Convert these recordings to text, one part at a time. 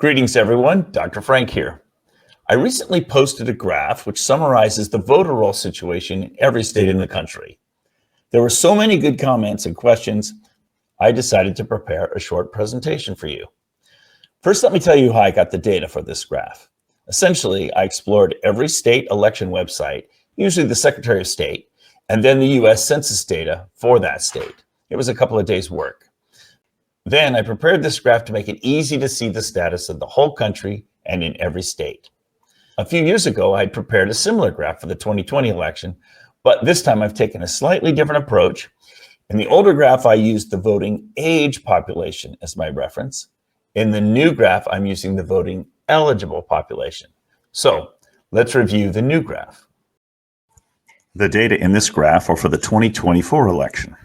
Greetings, everyone. Dr. Frank here. I recently posted a graph which summarizes the voter roll situation in every state in the country. There were so many good comments and questions, I decided to prepare a short presentation for you. First, let me tell you how I got the data for this graph. Essentially, I explored every state election website, usually the Secretary of State, and then the U.S. Census data for that state. It was a couple of days' work. Then I prepared this graph to make it easy to see the status of the whole country and in every state. A few years ago, I had prepared a similar graph for the 2020 election, but this time I've taken a slightly different approach. In the older graph, I used the voting age population as my reference. In the new graph, I'm using the voting eligible population. So let's review the new graph. The data in this graph are for the 2024 election.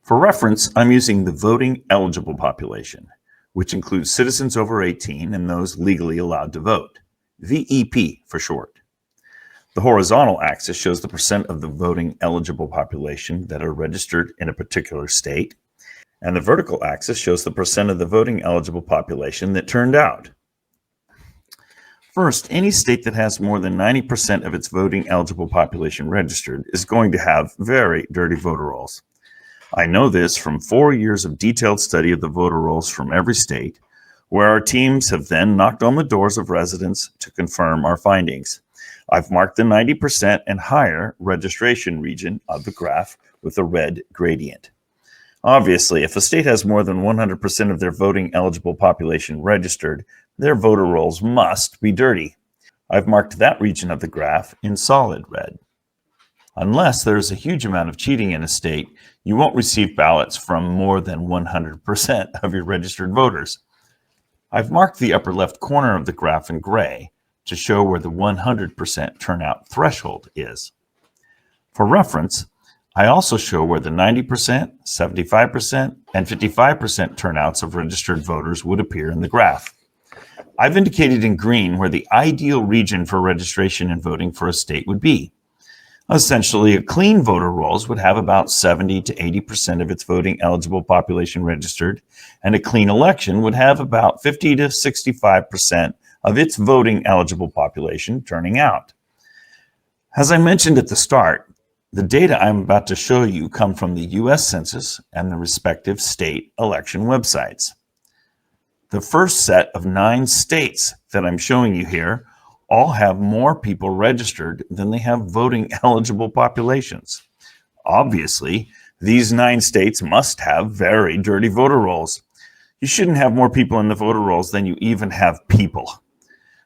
For reference, I'm using the voting eligible population, which includes citizens over 18 and those legally allowed to vote, VEP for short. The horizontal axis shows the percent of the voting eligible population that are registered in a particular state, and the vertical axis shows the percent of the voting eligible population that turned out. First, any state that has more than 90% of its voting eligible population registered is going to have very dirty voter rolls. I know this from 4 years of detailed study of the voter rolls from every state, where our teams have then knocked on the doors of residents to confirm our findings. I've marked the 90% and higher registration region of the graph with a red gradient. Obviously, if a state has more than 100% of their voting eligible population registered, their voter rolls must be dirty. I've marked that region of the graph in solid red. Unless there is a huge amount of cheating in a state, you won't receive ballots from more than 100% of your registered voters. I've marked the upper left corner of the graph in gray to show where the 100% turnout threshold is. For reference, I also show where the 90%, 75%, and 55% turnouts of registered voters would appear in the graph. I've indicated in green where the ideal region for registration and voting for a state would be. Essentially, a clean voter rolls would have about 70 to 80% of its voting eligible population registered, and a clean election would have about 50 to 65% of its voting eligible population turning out. As I mentioned at the start, the data I'm about to show you come from the U.S. Census and the respective state election websites. The first set of 9 states that I'm showing you here all have more people registered than they have voting eligible populations. Obviously, these 9 states must have very dirty voter rolls. You shouldn't have more people in the voter rolls than you even have people.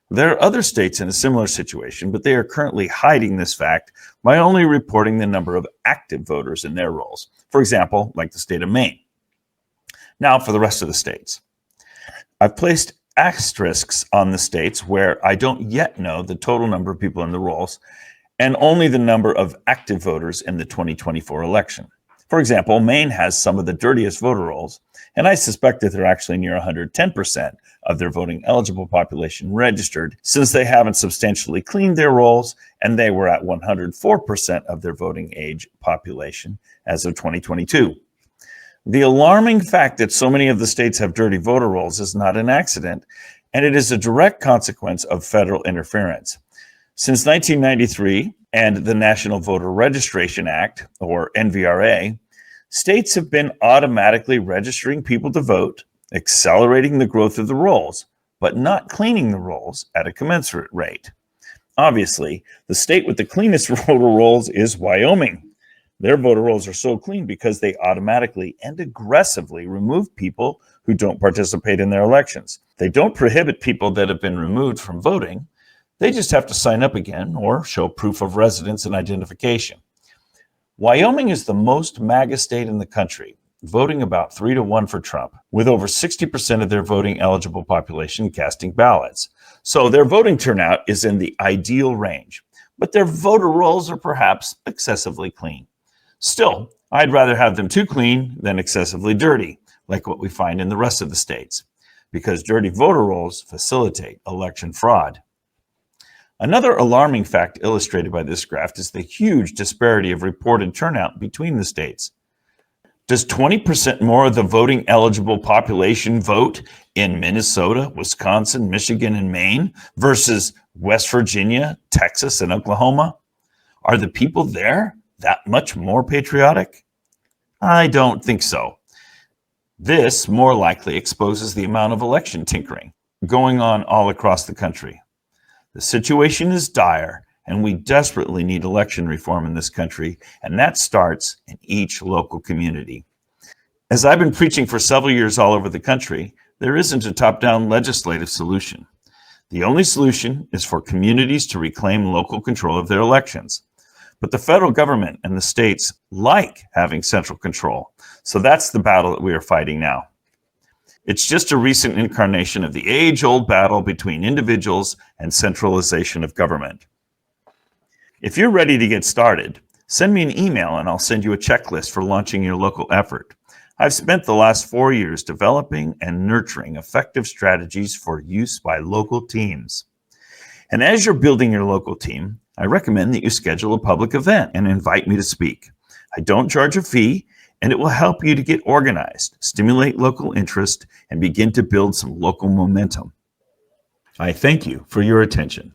There are other states in a similar situation, but they are currently hiding this fact by only reporting the number of active voters in their rolls. For example, like the state of Maine. Now for the rest of the states. I've placed asterisks on the states where I don't yet know the total number of people in the rolls and only the number of active voters in the 2024 election. For example, Maine has some of the dirtiest voter rolls, and I suspect that they're actually near 110% of their voting eligible population registered, since they haven't substantially cleaned their rolls and they were at 104% of their voting age population as of 2022. The alarming fact that so many of the states have dirty voter rolls is not an accident, and it is a direct consequence of federal interference. Since 1993 and the National Voter Registration Act, or NVRA, states have been automatically registering people to vote, accelerating the growth of the rolls, but not cleaning the rolls at a commensurate rate. Obviously, the state with the cleanest voter rolls is Wyoming. Their voter rolls are so clean because they automatically and aggressively remove people who don't participate in their elections. They don't prohibit people that have been removed from voting. They just have to sign up again or show proof of residence and identification. Wyoming is the most MAGA state in the country, voting about 3-1 for Trump, with over 60% of their voting eligible population casting ballots. So their voting turnout is in the ideal range, but their voter rolls are perhaps excessively clean. Still, I'd rather have them too clean than excessively dirty, like what we find in the rest of the states, because dirty voter rolls facilitate election fraud. Another alarming fact illustrated by this graph is the huge disparity of reported turnout between the states. Does 20% more of the voting eligible population vote in Minnesota, Wisconsin, Michigan, and Maine versus West Virginia, Texas, and Oklahoma? Are the people there that much more patriotic? I don't think so. This more likely exposes the amount of election tinkering going on all across the country. The situation is dire, and we desperately need election reform in this country, and that starts in each local community. As I've been preaching for several years all over the country, there isn't a top-down legislative solution. The only solution is for communities to reclaim local control of their elections. But the federal government and the states like having central control, so that's the battle that we are fighting now. It's just a recent incarnation of the age-old battle between individuals and centralization of government. If you're ready to get started, send me an email and I'll send you a checklist for launching your local effort. I've spent the last 4 years developing and nurturing effective strategies for use by local teams. And as you're building your local team, I recommend that you schedule a public event and invite me to speak. I don't charge a fee, and it will help you to get organized, stimulate local interest, and begin to build some local momentum. I thank you for your attention.